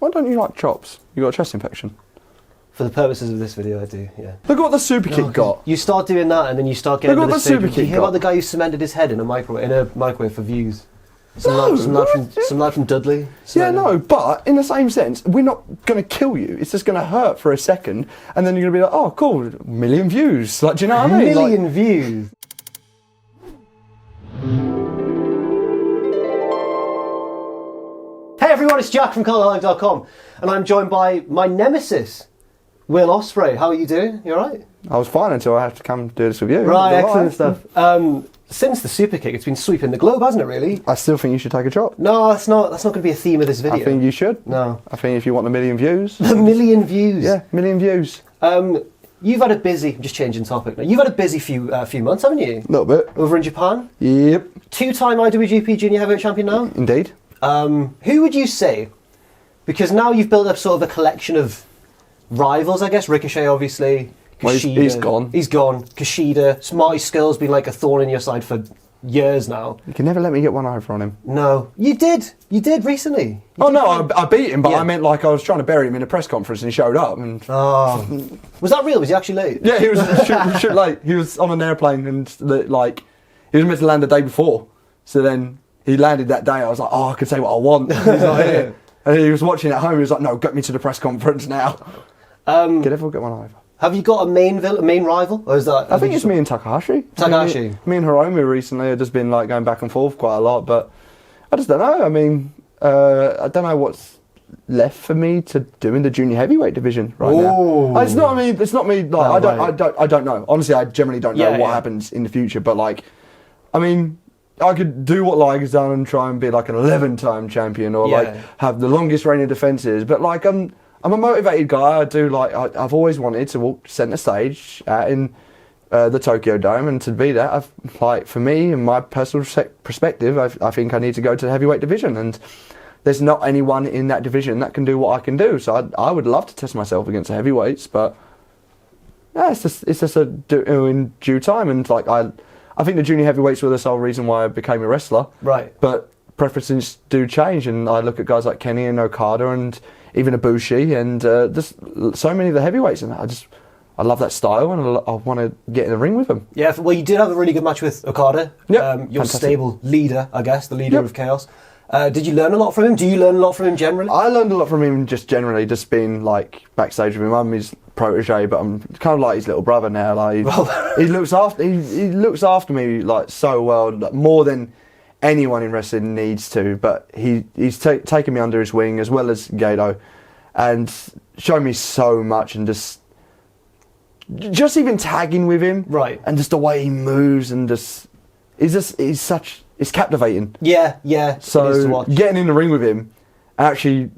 Why don't you like chops? You got a chest infection. For the purposes of this video, I do, yeah. Look at what the super kick got. You start doing that and then you start getting... Look at what the super kick got. You hear about the guy who cemented his head in a microwave for views? Some lad from Dudley. Yeah, no, but in the same sense, we're not going to kill you. It's just going to hurt for a second, and then you're going to be like, oh, cool, 1 million views. Like, do you know what I mean? Million views. Hey everyone, it's Jack from Cultaholic.com, and I'm joined by my nemesis, Will Ospreay. How are you doing? You alright? I was fine until I had to come do this with you. Right, excellent stuff. Since the super kick, it's been sweeping the globe, hasn't it, really? I still think you should take a chop. No, that's not going to be a theme of this video. I think you should. No. I think if you want 1 million views. 1 million views? Yeah, 1 million views. You've had a busy, I'm just changing topic now, you've had a busy few months, haven't you? A little bit. Over in Japan? Yep. 2-time IWGP Junior Heavyweight Champion now? Indeed. Who would you say, because now you've built up sort of a collection of rivals, I guess, Ricochet obviously, Kushida. Well, he's gone. He's gone. Kushida, Marty Skrull's been like a thorn in your side for years now. You can never let me get one over on him. No. You did recently. I beat him, but I meant like I was trying to bury him in a press conference and he showed up. And oh. Was that real? Was he actually late? Yeah, he was shoot late. He was on an airplane and he was meant to land the day before. So then he landed that day. I was like, oh, I can say what I want. And he's not here. And he was watching at home. He was like, no, get me to the press conference now. Can everyone get one over? Have you got a main rival, or is that? I think it's me and Takahashi. Takahashi. Me and Hiromu recently have just been like going back and forth quite a lot, but I just don't know. I mean, I don't know what's left for me to do in the junior heavyweight division right now. It's not me. Like I don't know. Honestly, I generally don't know what happens in the future. But like, I mean, I could do what Liger's done and try and be like an 11-time champion, or like have the longest reign of defences. But like, I'm a motivated guy. I've always wanted to walk centre stage in the Tokyo Dome, and to be that, for me and my personal perspective, I think I need to go to the heavyweight division, and there's not anyone in that division that can do what I can do. So I would love to test myself against the heavyweights, but yeah, it's just in due time. And like I think the junior heavyweights were the sole reason why I became a wrestler. Right. But preferences do change, and I look at guys like Kenny and Okada and even Ibushi, and just so many of the heavyweights, and I love that style, and I want to get in the ring with them. Yeah, well, you did have a really good match with Okada. Yep. Your stable leader, I guess, the leader of Chaos. Did you learn a lot from him? Do you learn a lot from him generally? I learned a lot from him just generally, just being like backstage with him. I'm his protege, but I'm kind of like his little brother now. Like he looks after me like so well, more than anyone in wrestling needs to. But he's taken me under his wing, as well as Gato, and shown me so much, and just even tagging with him, right? And just the way he moves, and it's captivating. Yeah. So getting in the ring with him, actually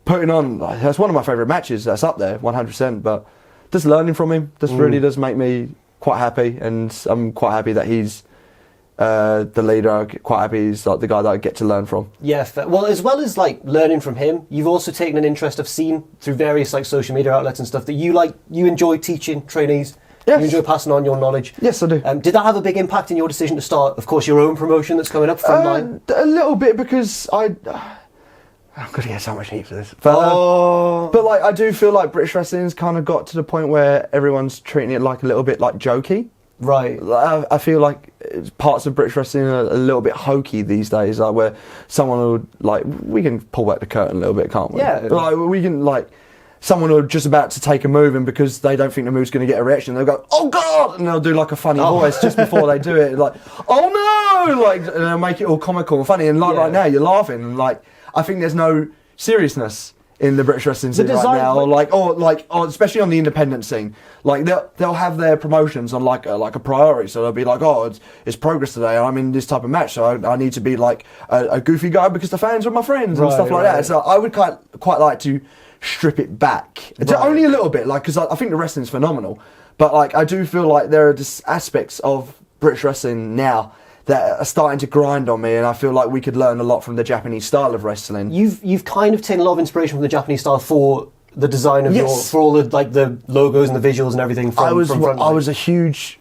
putting on, that's one of my favourite matches. That's up there, 100%. But just learning from him, really does make me quite happy, and I'm quite happy that he's the leader. I'm quite happy he's like the guy that I get to learn from. Yeah, fair. Well, as well as like learning from him, you've also taken an interest I've seen through various like social media outlets and stuff that you enjoy teaching trainees. Yes. You enjoy passing on your knowledge. Yes, I do. Did that have a big impact in your decision to start, of course, your own promotion that's coming up, Frontline? A little bit, because I'm going to get so much heat for this. But like, I do feel like British wrestling's kind of got to the point where everyone's treating it like a little bit like jokey. Right. I feel like parts of British wrestling are a little bit hokey these days, like where someone will, like, we can pull back the curtain a little bit, can't we? Yeah. Like, we can, like, someone will just about to take a move, and because they don't think the move's going to get a reaction, they'll go, oh God! And they'll do like a funny voice just before they do it, like, oh no! Like, and they'll make it all comical and funny, and like right now, you're laughing, and like, I think there's no seriousness in the British wrestling scene right now, or especially on the independent scene. Like they'll have their promotions on like a priority, so they'll be like, oh, it's Progress today, and I'm in this type of match, so I need to be like a goofy guy because the fans are my friends and stuff like that. So I would quite like to strip it back, only a little bit, like, because I think the wrestling's phenomenal, but like I do feel like there are just aspects of British wrestling now that are starting to grind on me, and I feel like we could learn a lot from the Japanese style of wrestling. You've kind of taken a lot of inspiration from the Japanese style for the design of for all the like the logos and the visuals and everything. From Frontline. I was a huge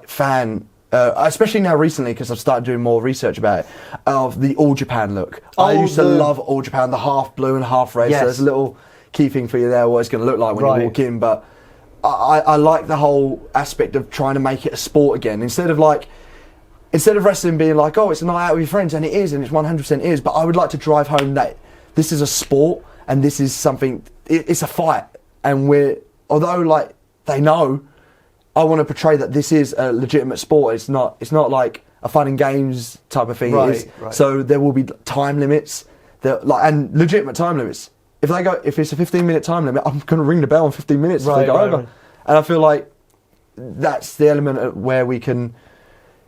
fan especially now recently because I've started doing more research about it, of the All Japan look. I used to love All Japan, the half blue and half red. Yes. So there's a little key thing for you there, what it's going to look like when you walk in. But I like the whole aspect of trying to make it a sport again. Instead of wrestling being like, oh, it's a night out with your friends, and it is, and it's 100% is, but I would like to drive home that this is a sport, and this is something, it's a fight. And although like they know, I want to portray that this is a legitimate sport. It's not like a fun and games type of thing. Right. So there will be time limits, and legitimate time limits. If it's a 15-minute time limit, I'm going to ring the bell in 15 minutes if they go over. Right. And I feel like that's the element where we can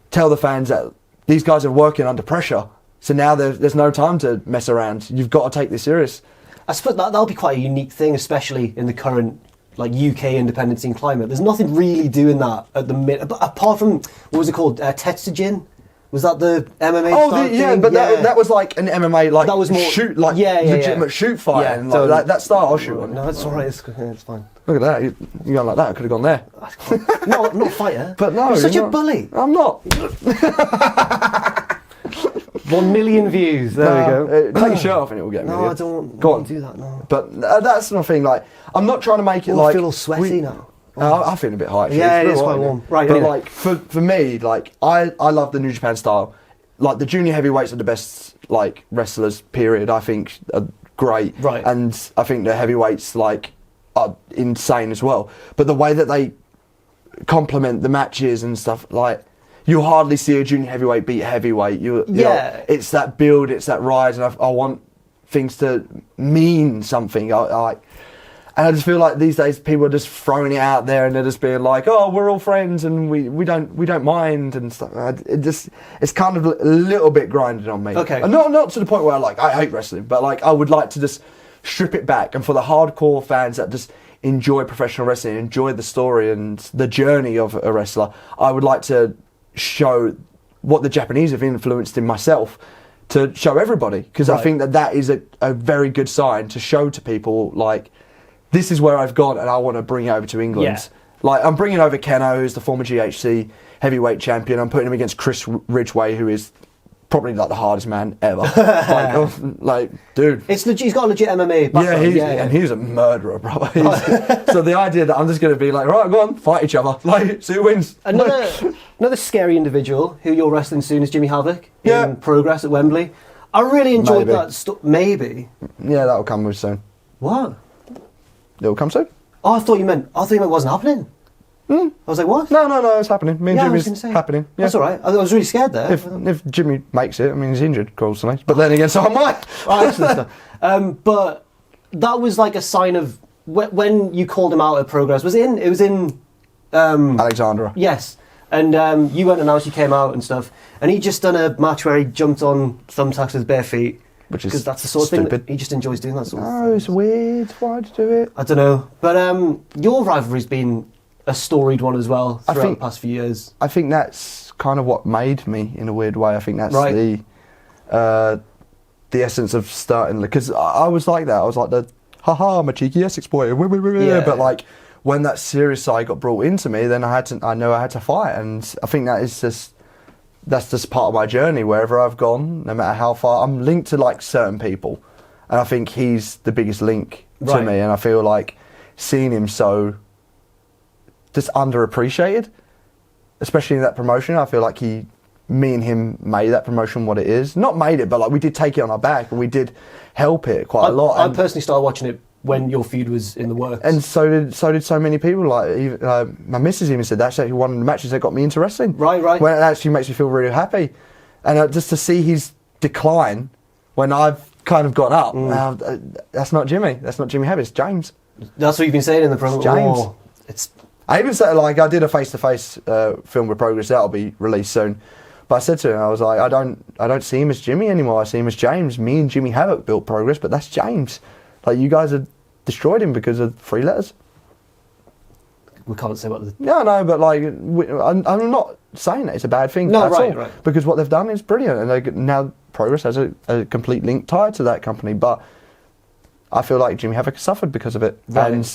tell the fans that these guys are working under pressure. So now there's no time to mess around. You've got to take this serious. I suppose that'll be quite a unique thing, especially in the current UK independent scene climate. There's nothing really doing that at the minute, apart from, what was it called, Tetsujin? Was that the MMA thing? But that was like an MMA, like that was more shoot, like legitimate shoot fight, and like that style I'll shoot on. No, it's alright. It's fine. Look at that. You going like that? I could have gone there. No, I'm not a fighter. But no, you're such a bully. I'm not. 1 million views. There we go. Take your shirt off and it will get me. No, I don't. Go on, do that. No. But that's my thing. Like, I'm not trying to make it like. I feel all sweaty now. I feel a bit hot. Yeah, it's quite warm. Right, but like for me, like I love the New Japan style. Like the junior heavyweights are the best like wrestlers. Period. I think are great. Right. And I think the heavyweights like are insane as well. But the way that they complement the matches and stuff, like you hardly see a junior heavyweight beat heavyweight. You know, it's that build, it's that rise, and I want things to mean something. And I just feel like these days people are just throwing it out there and they're just being like, oh, we're all friends and we don't mind and stuff. It's kind of a little bit grinded on me. Okay. And not to the point where I hate wrestling, but like I would like to just strip it back. And for the hardcore fans that just enjoy professional wrestling, enjoy the story and the journey of a wrestler, I would like to show what the Japanese have influenced in myself to show everybody. Because I think that is a very good sign to show to people like, this is where I've gone and I want to bring it over to England. Yeah. Like, I'm bringing over Keno, who's the former GHC heavyweight champion. I'm putting him against Chris Ridgway, who is probably like the hardest man ever. like, dude. He's got a legit MMA background. And he's a murderer, bro. So the idea that I'm just going to be like, right, go on, fight each other. Like, see who wins. Another scary individual who you're wrestling soon is Jimmy Havoc in Progress at Wembley. I really enjoyed that. Maybe. Yeah, that'll come with soon. What? It'll come soon. Oh, I thought you meant it wasn't happening. I was like, what? No, it's happening. Me and Jimmy's happening. Yeah. That's all right. I was really scared there. If Jimmy makes it, I mean, he's injured constantly. But then again, so am I. But that was like a sign of when you called him out at Progress. It was in Alexandra. Yes. And you went and announced you came out and stuff. And he just done a match where he jumped on thumbtacks with bare feet. Because that's the sort of thing that he just enjoys doing that sort of thing. No, it's weird. Why'd you do it? I don't know. But your rivalry's been a storied one as well throughout the past few years. I think that's kind of what made me in a weird way. I think that's the essence of starting. Because I was like that. I was like the, haha, I'm a cheeky Essex boy. But like when that serious side got brought into me, then I know I had to fight. And I think that's just part of my journey. Wherever I've gone, no matter how far, I'm linked to like certain people, and I think he's the biggest link to me. And I feel like seeing him so just underappreciated, especially in that promotion. I feel like me and him made that promotion what it is. Not made it, but like we did take it on our back and we did help it quite a lot. I personally started watching it when your feud was in the works. And so did so many people. Like my missus even said that's actually one of the matches that got me into wrestling. Right. When it actually makes me feel really happy. And just to see his decline when I've kind of gone up, that's not Jimmy. That's not Jimmy Havoc, it's James. That's what you've been saying in the program. James. I even said, like, I did a face-to-face film with Progress, that'll be released soon. But I said to him, I was like, I don't see him as Jimmy anymore, I see him as James. Me and Jimmy Havoc built Progress, but that's James. Like, you guys have destroyed him because of 3 letters. We can't say what the... No, but like, I'm not saying that it's a bad thing. No, right. Because what they've done is brilliant, and now Progress has a complete link tied to that company. But I feel like Jimmy Havoc has suffered because of it. Right. And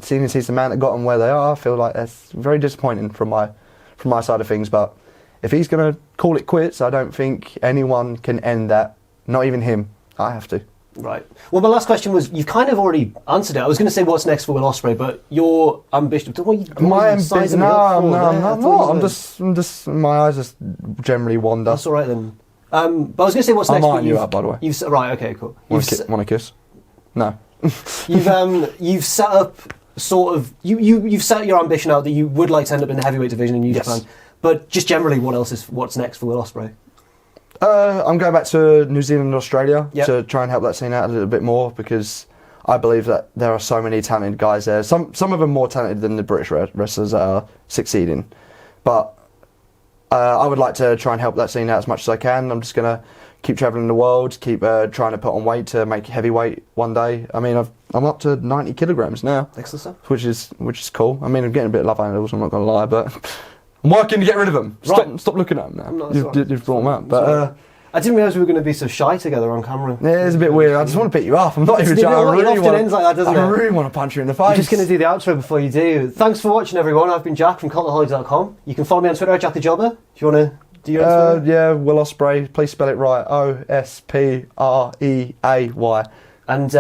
seeing as he's the man that got them where they are, I feel like that's very disappointing from my side of things. But if he's going to call it quits, I don't think anyone can end that. Not even him. I have to. Right. Well, my last question was, you've kind of already answered it. I was going to say what's next for Will Ospreay, but your ambition... My ambition... No, I'm not. I'm just... My eyes just generally wander. That's all right then. But I was going to say what's next... I'm eyeing you up, by the way. Right, okay, cool. Want a kiss? No. You've set up sort of... You've set your ambition out that you would like to end up in the heavyweight division in New Japan. But just generally, what's next for Will Ospreay? I'm going back to New Zealand and Australia to try and help that scene out a little bit more, because I believe that there are so many talented guys there. Some of them more talented than the British wrestlers that are succeeding. But I would like to try and help that scene out as much as I can. I'm just going to keep travelling the world, keep trying to put on weight to make heavyweight one day. I mean, I'm up to 90 kilograms now. Excellent stuff. Which is cool. I mean, I'm getting a bit of love handles, I'm not going to lie, but... I'm working to get rid of them. Stop looking at them now. You've brought them up. But I didn't realise we were going to be so shy together on camera. Yeah, it's a bit weird. I just want to pick you up. I'm not even shy. I really want to punch you in the face. I'm just going to do the outro before you do. Thanks for watching, everyone. I've been Jack from Cultaholic.com. You can follow me on Twitter at Jack the Jobber. If you want to do your own Twitter. Yeah, Will Ospreay. Please spell it right. Ospreay. And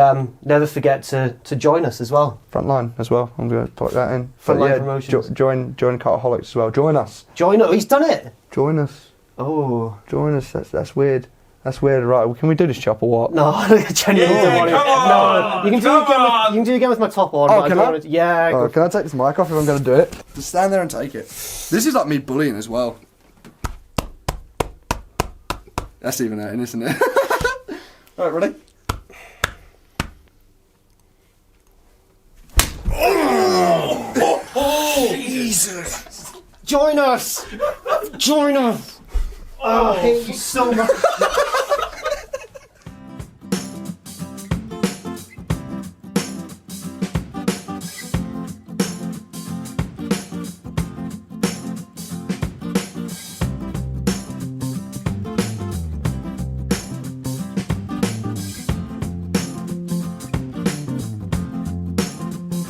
never forget to join us as well. Frontline as well. I'm going to put that in. Frontline Promotions. Join Cultaholics as well. Join us. Join us. He's done it. Join us. Oh. Join us. That's weird. That's weird. Right. Can we do this chop or what? No, I genuinely don't want to. No. You can do it again with my top on. Oh, can I? Yeah. Oh, can I take this mic off if I'm going to do it? Just stand there and take it. This is like me bullying as well. That's even hurting, isn't it? Alright, ready? Jesus! Join us! Join us! Oh, I hate you so much.